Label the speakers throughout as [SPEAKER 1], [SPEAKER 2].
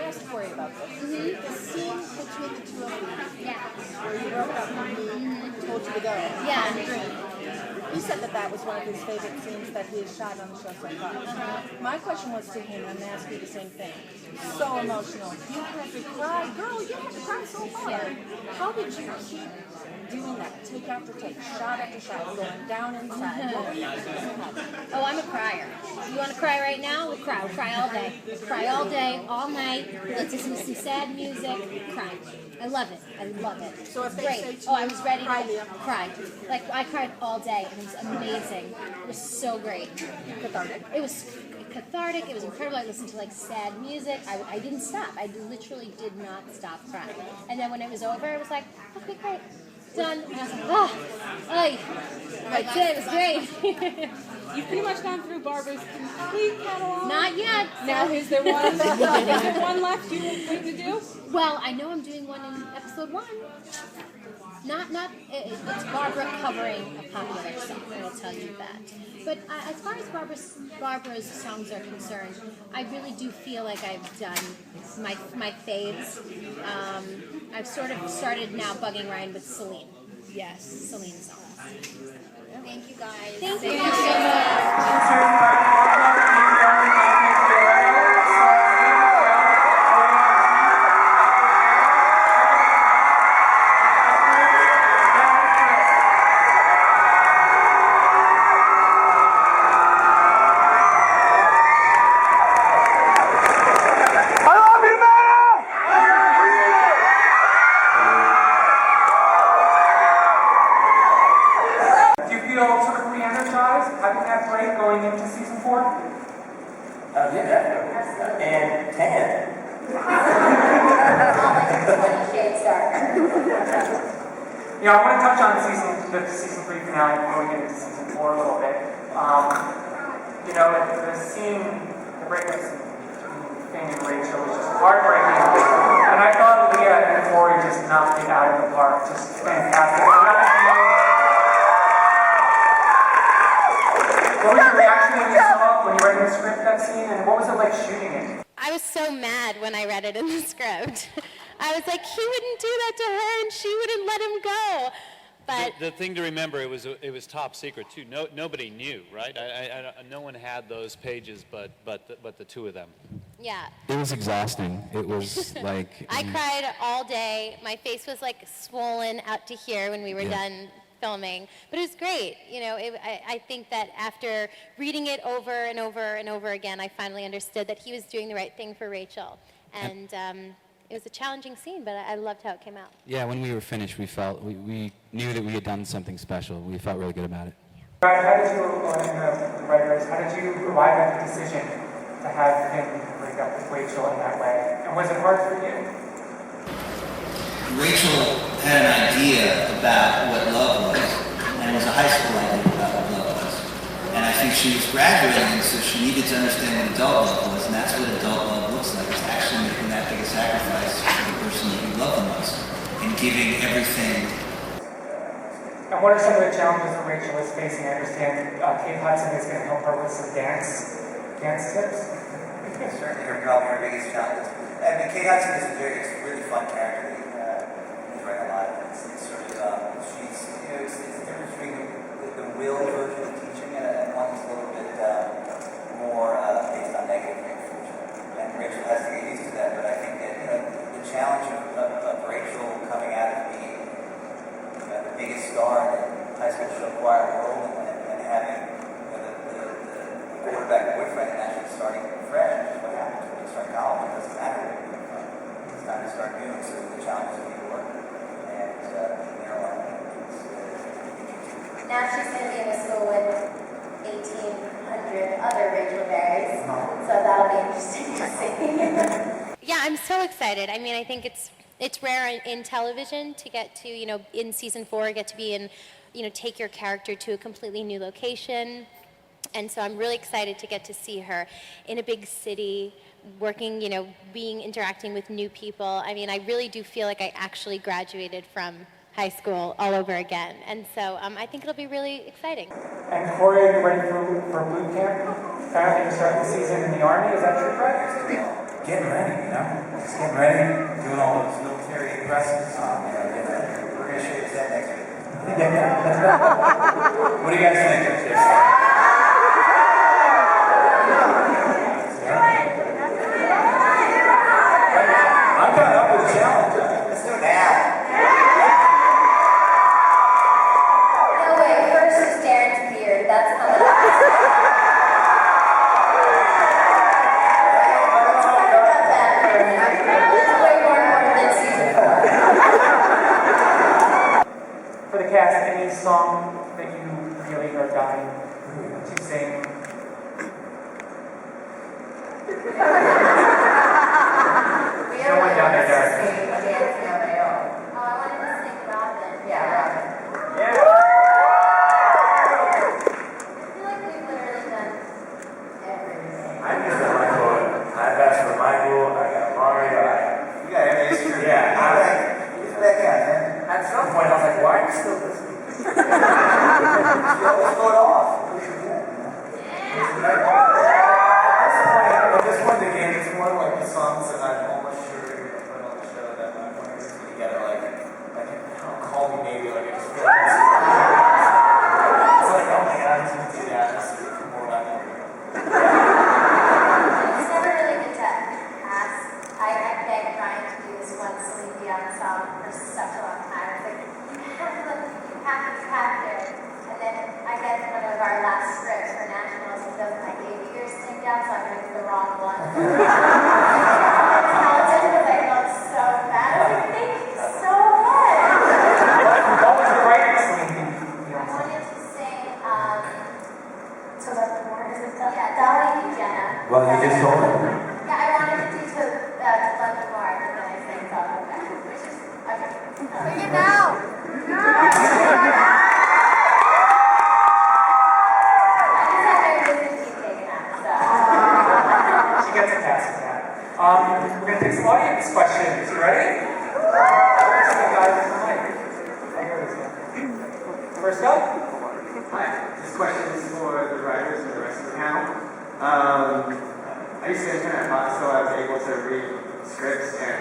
[SPEAKER 1] ask Cory about this. The scene between the two of you,
[SPEAKER 2] Yeah.
[SPEAKER 1] where you broke up and he told you to go.
[SPEAKER 2] Yeah.
[SPEAKER 1] On the dream. He said that was one of his favorite scenes that he has shot on the show so far. My question was to him, and I'm asking you the same thing. So emotional. You had to cry. Girl, you had to cry so hard. How did you keep doing that? Take after take, shot after shot, going down inside. What were you doing?
[SPEAKER 2] Oh, I'm a crier. You want to cry right now? We'll cry. We'll cry all day. We'll cry all day, all night. Let's listen to some sad music. Cry. I love it. I love it.
[SPEAKER 1] So if they
[SPEAKER 2] Great.
[SPEAKER 1] say to
[SPEAKER 2] Oh, I
[SPEAKER 1] you,
[SPEAKER 2] was ready
[SPEAKER 1] cry,
[SPEAKER 2] to
[SPEAKER 1] Lea.
[SPEAKER 2] cry. Like, I cried all day. It was amazing. It was so great.
[SPEAKER 1] Cathartic.
[SPEAKER 2] It was cathartic. It was incredible. I listened to like sad music. I didn't stop. I literally did not stop crying. And then when it was over, it was like, okay, great. Done. And I was like, that's it. It was great.
[SPEAKER 3] You've pretty much gone through Barbara's complete catalog.
[SPEAKER 2] Not yet.
[SPEAKER 3] Now, is there one left you waiting to do?
[SPEAKER 2] Well, I know I'm doing one in episode 1. It's Barbara covering a popular song. I will tell you that. But as far as Barbara's songs are concerned, I really do feel like I've done my faves. I've sort of started now bugging Ryan with Celine. Yes, Celine songs.
[SPEAKER 4] Thank you guys.
[SPEAKER 2] Thank you so much.
[SPEAKER 5] Having that break going into season 4?
[SPEAKER 6] Yeah, definitely. And 10.
[SPEAKER 5] I want to touch on the season 3 finale before we get into season 4 a little bit. The scene, the breakup scene between Finn and Rachel was just heartbreaking. And I thought Lea and Cory just knocked it out of the park. Just fantastic. What was your reaction when you saw when you read the script that scene, and what was it like shooting it?
[SPEAKER 4] I was so mad when I read it in the script. I was like, he wouldn't do that to her, and she wouldn't let him go. But
[SPEAKER 7] the thing to remember, it was top secret too. Nobody knew, right? No one had those pages, but the two of them.
[SPEAKER 4] yeah,
[SPEAKER 8] It was exhausting. It was like...
[SPEAKER 4] I cried all day. My face was like swollen out to here when we were done filming, but it was great. I think that after reading it over and over and over again, I finally understood that he was doing the right thing for Rachel, and it was a challenging scene, but I loved how it came out.
[SPEAKER 8] Yeah, when we were finished, we felt, we knew that we had done something special. We felt really good about it.
[SPEAKER 5] Brad, how did you, in the writers, how did you arrive at the decision to have him break up with Rachel in that way? And was it hard for you?
[SPEAKER 9] Rachel had an idea about what love was, and it was a high school idea about what love was. And I think she was graduating, so she needed to understand what adult love was, and that's what adult love looks like. It's actually making that big a sacrifice for the person that you love the most, and giving everything.
[SPEAKER 5] And what are some of the challenges that Rachel is facing? I understand Kate Hudson is going to help her with some dance tips.
[SPEAKER 6] Certainly her biggest challenge. I mean, Kate Hudson is it's a really fun character. He's writing a lot of it. It's sort of, it's the difference between the real version of teaching and one that's a little bit more based on negative reinforcement. And Rachel has to get used to that, but I think that, the challenge of Rachel coming out of being the biggest star in the high school show choir world and having the quarterback boyfriend and actually starting fresh, which is what happens when you start college. It doesn't matter where you're from. It's time to start doing so the challenges of New York and
[SPEAKER 4] Now she's going to be in a school with 1,800 other Rachel Berries, so that'll be interesting to see. Yeah, I'm so excited. I mean, I think it's rare in television to get to, in season 4, get to be in, take your character to a completely new location. And so I'm really excited to get to see her in a big city, working, interacting with new people. I mean, I really do feel like I actually graduated from high school all over again. And so I think it'll be really exciting.
[SPEAKER 5] And Cory, are you ready for boot camp? You're starting the season in the Army, is that true, Fred?
[SPEAKER 6] getting ready, you know? Just getting ready, doing all those military presses. We're going to show you that next week. What do you guys think? I'm kind of up with the challenge. Let's do it now.
[SPEAKER 4] No way, first is Darren's beard. That's coming up. Let's talk about that for a minute. It's way more important than season 4.
[SPEAKER 5] For the cast, any song that you really are dying to sing? No one down there, Derek.
[SPEAKER 4] Oh, I wanted to sing Robin. Yeah, Robin.
[SPEAKER 5] Yeah.
[SPEAKER 4] I feel like we've literally done everything.
[SPEAKER 6] I'm just at my quote. I've asked for Michael, I got Mario, you got everything. Yeah, it's that guy, man.
[SPEAKER 5] At some point, I was like, why are you still listening?
[SPEAKER 6] You always vote off. At this point in the game, it's more like the songs that I'm almost sure you're going to put on the show that I'm going to put together, like Call Me Maybe, like I just feel like it's like, oh my god, he's going to do that. Let's see more about that.
[SPEAKER 4] It's never really been to pass. I begged Ryan to do this one Celine Dion song for such a long time. I was like, you have to it. And then I get one of our last scripts for nationals and does my baby years Celine Dion, so I'm going to do the wrong one. I felt so bad. I was like, thank you so much.
[SPEAKER 5] What was the right Celine Dion
[SPEAKER 4] I
[SPEAKER 5] song?
[SPEAKER 4] wanted to sing, To Love the More, is it that? Yeah, Dolly and Jenna.
[SPEAKER 6] Well, you just told me.
[SPEAKER 4] Yeah, I wanted to do to Love the More, and then I sang Talk About That, which is, okay. Sing it now! I just had my business teeth taken out, so.
[SPEAKER 5] She gets a pass for that. We're going to take some audience questions. You ready? First up.
[SPEAKER 10] Hi, this question is for the writers and the rest of the panel. I used to intern at Fox, so I was able to read scripts and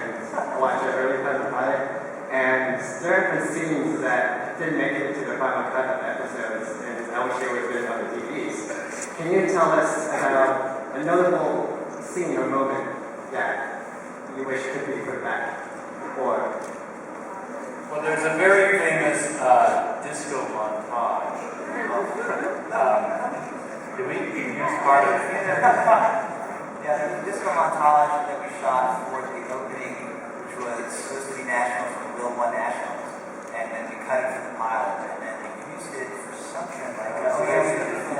[SPEAKER 10] watch the early cut of the pilot. And there have been scenes that didn't make it into the final cut of episodes, and I wish they would have been on the DVDs. Can you tell us about a notable scene or moment that you wish could be put back? Or
[SPEAKER 6] Well, there's a very famous disco montage. Did we use part of it? Yeah, there's a disco montage that we shot for the opening, which was supposed to be nationals from Will One Nationals, and then we cut it from the pilot, and then we used it for something like that.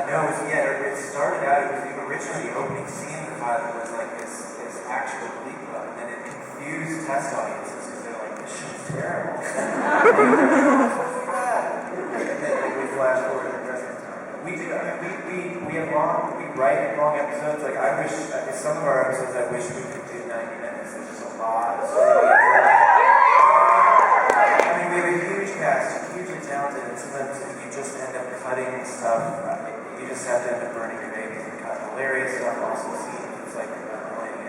[SPEAKER 6] It started out, it was originally the opening scene of the pilot was like this actual Glee Club, and then it confused test audiences because they're like, this shit's terrible. And then we flash forward to the present time. We do. I mean, we write long episodes. Like I wish, some of our episodes, I wish we could do 90 minutes. There's just a lot of stories. I mean, we have a huge cast, hugely talented, and sometimes you just end up cutting stuff. You just have to end up burning your babies and cut hilarious stuff. Also, scenes it's like annoying,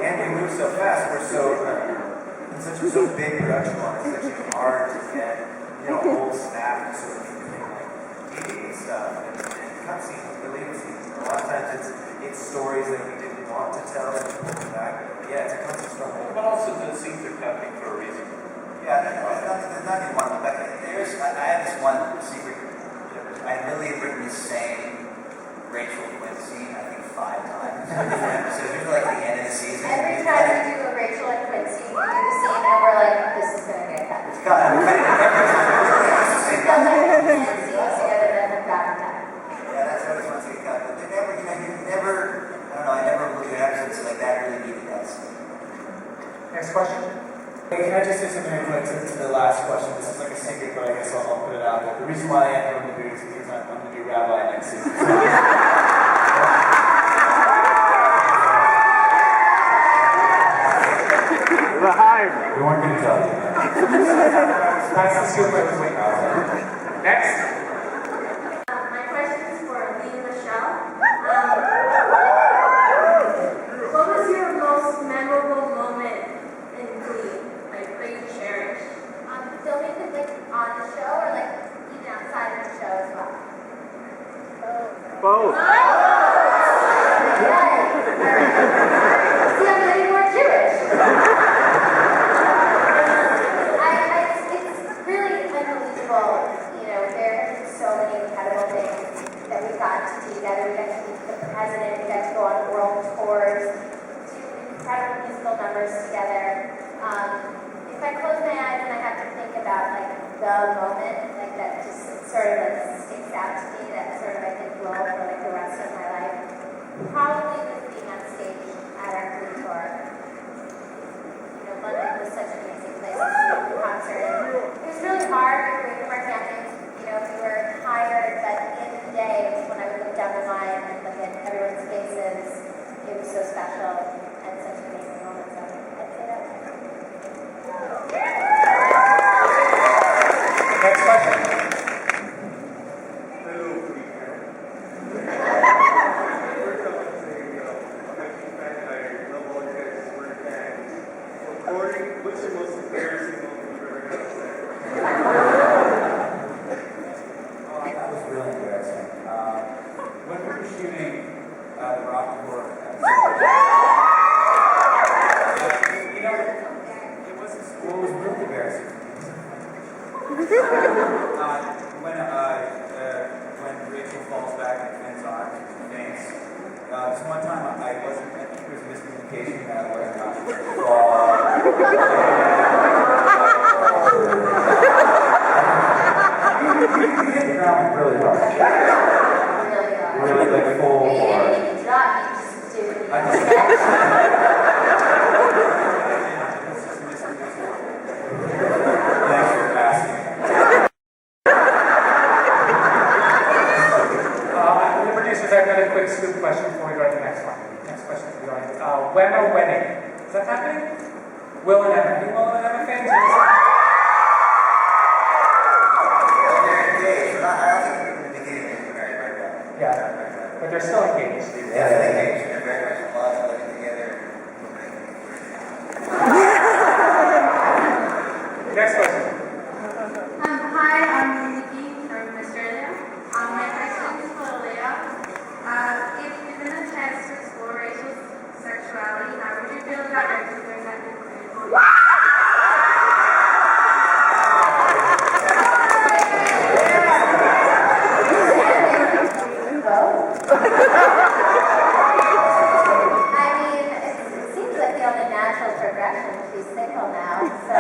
[SPEAKER 6] and we move so fast. We're so so big production line. It's actually hard to get old staff to sort of be doing like TV stuff and cutscenes, deleted scenes. A lot of times it's stories that we didn't want to tell and we'll come back. Yeah, it's a constant struggle. But also the scenes are cutting for a reason. Yeah, there's not even one. But I have this one secret. I really have written the same Rachel Quinn scene, I think 5 times. So usually like the end of the season.
[SPEAKER 4] Every time we do a Rachel and Quinn scene, we do the scene and we're like, this is going to get cut.
[SPEAKER 6] It's cut. We cut it every time.
[SPEAKER 4] We've done like 10 scenes together that have gotten cut.
[SPEAKER 6] Yeah, that's always once we cut. But they never, you never, I don't know, I never look at episodes like that really needed that scene.
[SPEAKER 5] Next question.
[SPEAKER 11] Hey, can I just say something real quick to the last question? This is like a secret, but I guess I'll put it out there. The reason why I am in the booth is because I'm going to be rabbi next season. We weren't going to tell you.
[SPEAKER 5] That's the scoop. Next.
[SPEAKER 4] My question is for Lee and Michelle. What was your most
[SPEAKER 12] musical numbers together. If I close my eyes and I have to think about like the moment, like that just sort of like sticks out to me, that sort of I think will for like the rest of my life, probably was being on stage at our Glee tour. You know, London was such an amazing place to do a concert. And it was really hard away from our families. You know, we were tired, but at the end of the day, it was when I would look down the line and look at everyone's faces. It was so special and such an amazing moment. So I'd say that.
[SPEAKER 5] Next question.
[SPEAKER 10] What's your most embarrassing moment you've ever had on set?
[SPEAKER 11] That was really embarrassing. When we were shooting the Rock Tour, you know, it wasn't school, it was really embarrassing. When Rachel falls back in Finn's arms and faints, this one time I wasn't, I think there was a miscommunication that I wasn't going to fall. You hit the ground really hard. Really like full forward. Thanks for asking.
[SPEAKER 5] The producers, I've got a quick scoop question before we go to the next one. Next question to the audience. When or wedding? Is that happening? Will and Emma. Any Will and Emma fans? Yeah, but they're still engaged.
[SPEAKER 6] Yeah, they're engaged. They're very much in love, living together.
[SPEAKER 5] Next question.
[SPEAKER 12] Hi, I'm Nikki from Australia. My question is for Lea. If given a chance to explore Rachel's sexuality, how would you feel about Rachel doing that in I mean, it seems like the only natural progression. She's single now, so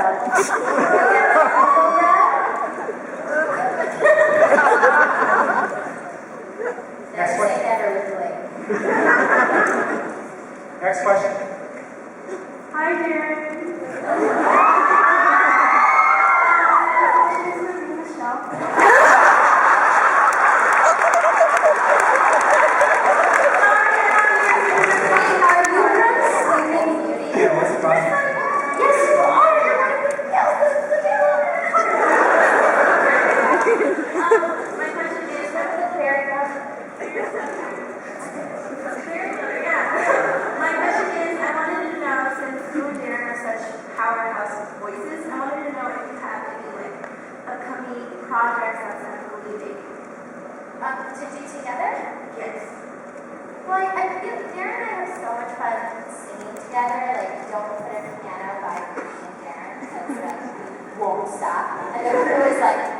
[SPEAKER 5] Next
[SPEAKER 12] never
[SPEAKER 5] question.
[SPEAKER 12] say never with Blake.
[SPEAKER 5] Next question.
[SPEAKER 12] Hi, Darren.
[SPEAKER 5] Yeah, what's the question?
[SPEAKER 12] Yes, you are. You're everything else. This is the my question is, what is the fairy My question is, I wanted to know, since you and Darren are such powerhouse voices, I wanted to know if you have any like upcoming projects outside of leading. To do together? Yes. Well, I feel Darren and I have so much fun singing together. Like, Don't Put in the Piano by Darren. That's like, we won't stop. And then we're always like,